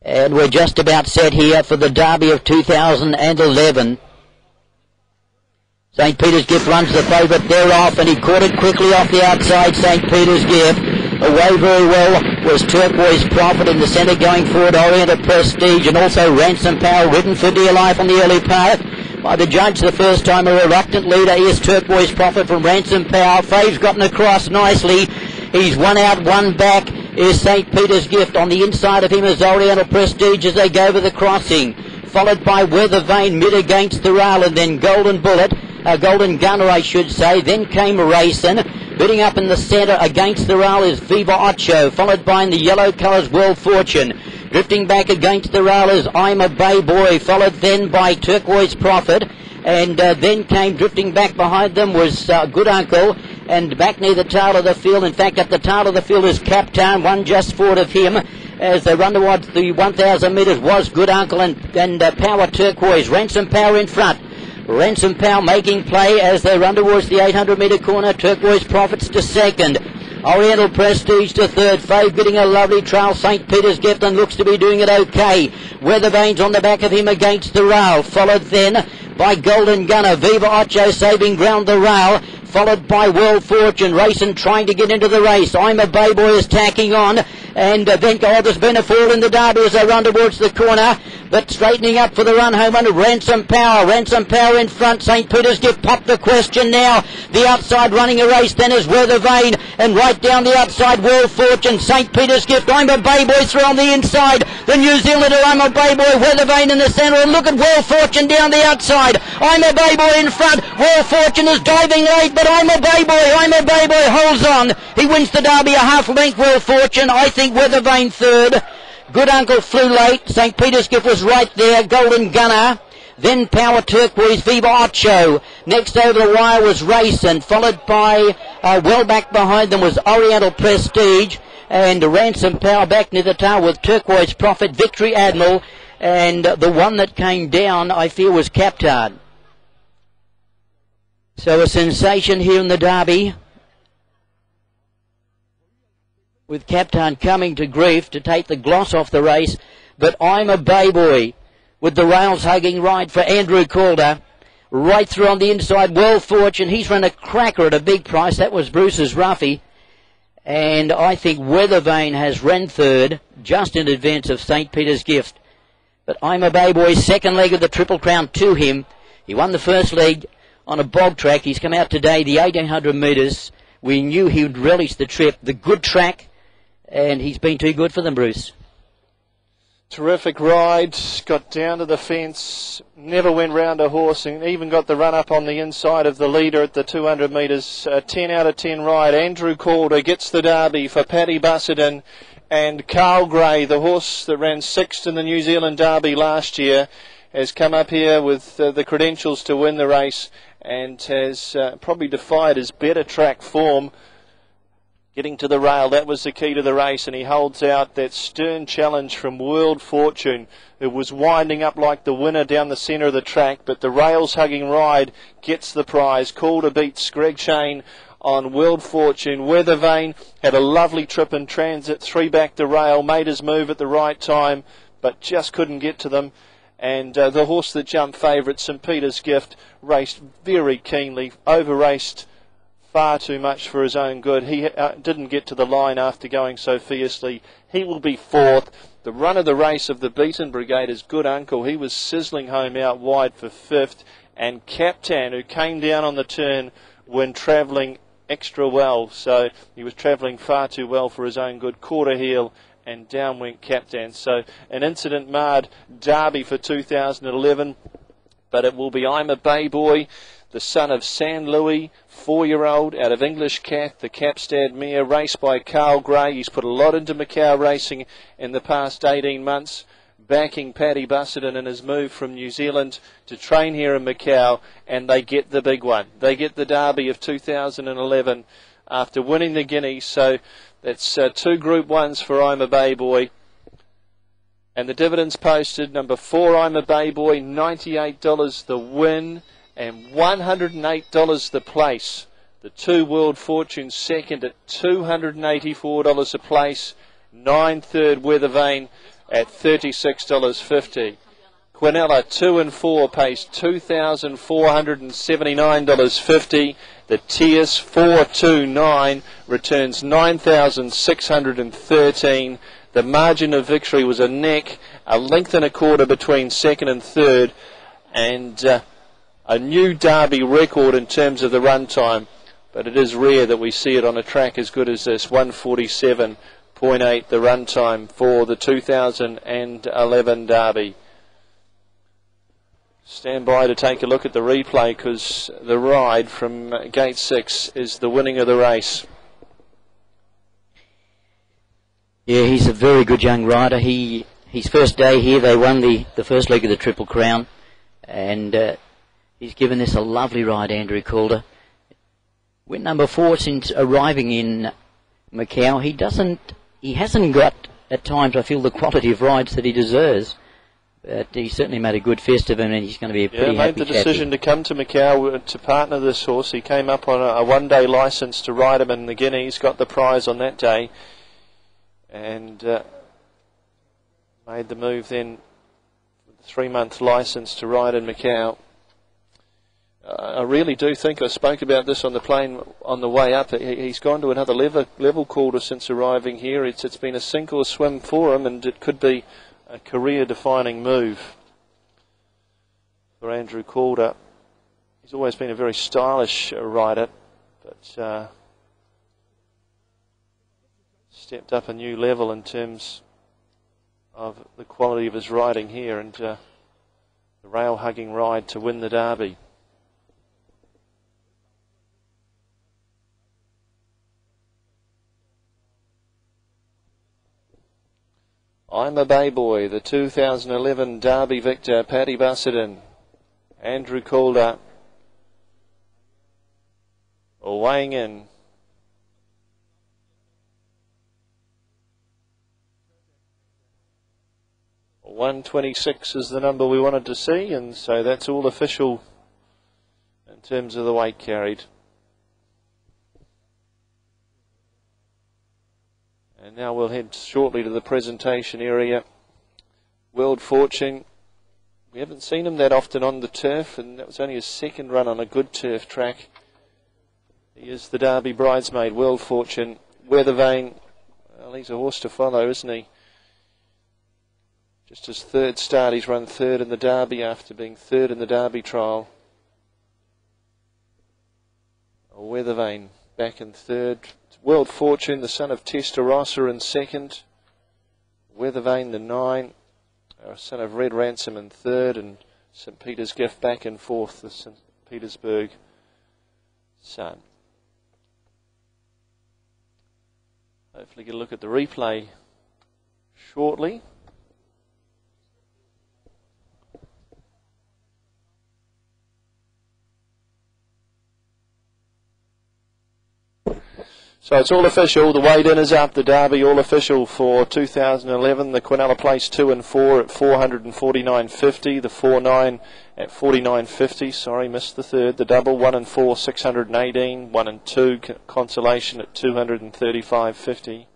And we're just about set here for the Derby of 2011. St. Peter's Gift runs the favourite there off, and he caught it quickly off the outside. St. Peter's Gift away very well was Turquoise Prophet in the centre going forward. Oriental Prestige and also Ransom Power ridden for dear life on the early part by the judge the first time. A reluctant leader is Turquoise Prophet from Ransom Power. Fave's gotten across nicely. He's one out, one back is St. Peter's Gift. On the inside of him is Oriental Prestige as they go over the crossing, followed by Weather Vane mid against the rail, and then Golden Bullet, Golden Gunner I should say. Then came Racing. Bidding up in the centre against the rail is Viva Ocho, followed by in the yellow colours World Fortune. Drifting back against the rail is Imabayboy, followed then by Turquoise Prophet. And then came drifting back behind them was Good Uncle. And back near the tail of the field, in fact at the tail of the field is Captain, one just forward of him. As they run towards the 1,000 metres was Good Uncle and Power Turquoise. Ransom Power in front. Ransom Power making play as they run towards the 800 metre corner. Turquoise Profits to second. Oriental Prestige to third. Fave getting a lovely trail. St. Peter's Gift and looks to be doing it okay. Weather Vane's on the back of him against the rail. Followed then by Golden Gunner. Viva Ocho saving ground the rail. Followed by World Fortune. Racing trying to get into the race. Imabayboy is tacking on. And then there's been a fall in the Derby as they run towards the corner. But straightening up for the run home under Ransom Power. Ransom Power in front. St. Peter's Gift popped the question now. The outside running a race then is Weather Vane. And right down the outside World Fortune. St. Peter's Gift. Imabayboy through on the inside. The New Zealander Imabayboy. Weather Vane in the centre. And look at World Fortune down the outside. Imabayboy in front. World Fortune is diving late. But Imabayboy holds on. He wins the Derby a half length. World Fortune. I think Weather Vane third. Good Uncle flew late. St. Peter's Gift was right there. Golden Gunner. Then Power Turquoise, Viva Ocho. Next over the wire was Racing, followed by, well back behind them was Oriental Prestige. And Ransom Power back near the tail with Turquoise Prophet, Victory Admiral. And the one that came down, I fear, was Captard. So a sensation here in the Derby, with Captain coming to grief to take the gloss off the race. But Imabayboy with the rails hugging right for Andrew Calder. Right through on the inside, World Fortune. He's run a cracker at a big price. That was Bruce's roughie. And I think Weather Vane has ran third, just in advance of St. Peter's Gift. But Imabayboy's second leg of the Triple Crown to him. He won the first leg on a bog track. He's come out today, the 1,800 metres. We knew he would relish the trip. The good track. And he's been too good for them, Bruce. Terrific ride, got down to the fence, never went round a horse, and even got the run up on the inside of the leader at the 200 metres. 10 out of 10 ride. Andrew Calder gets the Derby for Paddy Busserton, and Carl Gray, the horse that ran sixth in the New Zealand Derby last year, has come up here with the credentials to win the race, and has probably defied his better track form. Getting to the rail, that was the key to the race, and he holds out that stern challenge from World Fortune, who was winding up like the winner down the centre of the track, but the rails hugging ride gets the prize. Calder beats Greg Shane on World Fortune. Weather Vane had a lovely trip in transit, 3 back the rail, made his move at the right time, but just couldn't get to them. And the horse that jumped favourite, St. Peter's Gift, raced very keenly, over-raced far too much for his own good. He didn't get to the line after going so fiercely. He will be fourth. The run of the race of the Beaten Brigade is Good Uncle. He was sizzling home out wide for fifth. And Captain, who came down on the turn when travelling extra well. So he was travelling far too well for his own good. Quarter heel and down went Captain. So an incident-marred Derby for 2011. But it will be Imabayboy, the son of San Louis, 4-year-old out of English Cat, the Capstad mare, raced by Carl Gray. He's put a lot into Macau racing in the past 18 months, backing Paddy Busserton in his move from New Zealand to train here in Macau, and they get the big one. They get the Derby of 2011 after winning the Guineas. So that's 2 Group 1s for Imabayboy. And the dividends posted, number 4 Imabayboy, $98 the win, and $108 the place. The 2 World Fortune second at $284 a place. 9 third Weather Vane. at $36.50. Quinella 2 and 4 pays $2,479.50. The Tierce 429 returns $9,613. The margin of victory was a neck, a length and a quarter between second and third, and a new Derby record in terms of the run time. But it is rare that we see it on a track as good as this. 147.8 the run time for the 2011 Derby. Stand by to take a look at the replay, because the ride from gate 6 is the winning of the race. Yeah, he's a very good young rider. His first day here, they won the first leg of the Triple Crown, and he's given this a lovely ride, Andrew Calder. Went number 4 since arriving in Macau. He hasn't got, at times, I feel, the quality of rides that he deserves. But he certainly made a good fest of him, and he's going to be a pretty happy made the decision to come to Macau to partner this horse. He came up on a one-day licence to ride him in the Guineas, got the prize on that day, and made the move then with the 3-month licence to ride in Macau. I really do think, I spoke about this on the plane on the way up, he's gone to another level Calder since arriving here. It's been a sink or swim for him, and it could be a career-defining move for Andrew Calder. He's always been a very stylish rider, but stepped up a new level in terms of the quality of his riding here, and the rail-hugging ride to win the Derby. Imabayboy, the 2011 Derby victor, Paddy Busserton, Andrew Calder, weighing in. $126 is the number we wanted to see, and so that's all official in terms of the weight carried. And now we'll head shortly to the presentation area. World Fortune, we haven't seen him that often on the turf, and that was only his second run on a good turf track. He is the Derby bridesmaid, World Fortune. Weathervane, well, he's a horse to follow, isn't he? Just his third start, he's run third in the Derby after being third in the Derby trial. Weathervane back in third. World Fortune, the son of Testarossa, in second. Weathervane, the 9, son of Red Ransom, in third, and St. Peter's Gift back in fourth, the St. Petersburg son. Hopefully get a look at the replay shortly. So it's all official. The weighed-in is up. The Derby all official for 2011. The Quinella Place 2 and 4 at $449.50. The 4-9 at $49.50. Sorry, missed the third. The double 1 and 4 $618. 1 and 2 Consolation at $235.50.